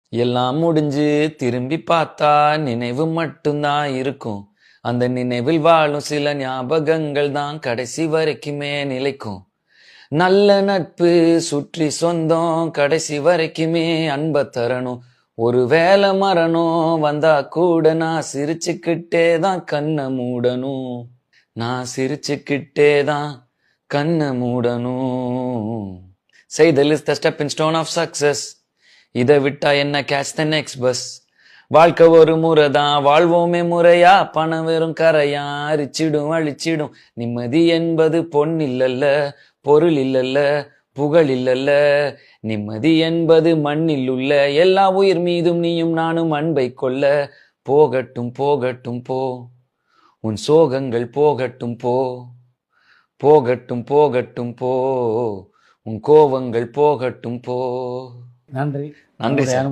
எல்லாம் முடிஞ்சு திரும்பி பார்த்தா நினைவு மட்டும்தான் இருக்கும். அந்த நினைவில் வாழும் சில ஞாபகங்கள் தான் கடைசி வரைக்குமே நிலைக்கும். நல்ல நட்பு சுற்றி சொந்தம் கடைசி வரைக்குமே அன்ப தரணும். ஒரு வேளை மரணம் வந்தா கூட நான் சிரிச்சுக்கிட்டே தான் கண்ணை மூடணும். நான் சிரிச்சுக்கிட்டே தான் கண்ணை மூடணும். செய்தல் is the stepping stone of success. இதை விட்டா என்ன கேட்ச் த நெக்ஸ்ட் பஸ். வாழ்க்கை ஒரு முறை தான், வாழ்வோமே முறையா, பணம் வெறும் கரையா, அரிச்சிடும் அழிச்சிடும். நிம்மதி என்பது பொன் இல்லல்ல, பொருள் இல்லல்ல, புகழ் இல்லல்ல. நிம்மதி என்பது மண்ணில் உள்ள எல்லா உயிர் மீதும் நீயும் நானும் அன்பை கொள்ள. போகட்டும் போகட்டும் போ, உன் சோகங்கள் போகட்டும் போ. போகட்டும் போகட்டும் போ, உன் கோவங்கள் போகட்டும் போ. நன்றி. நன்றி சார்.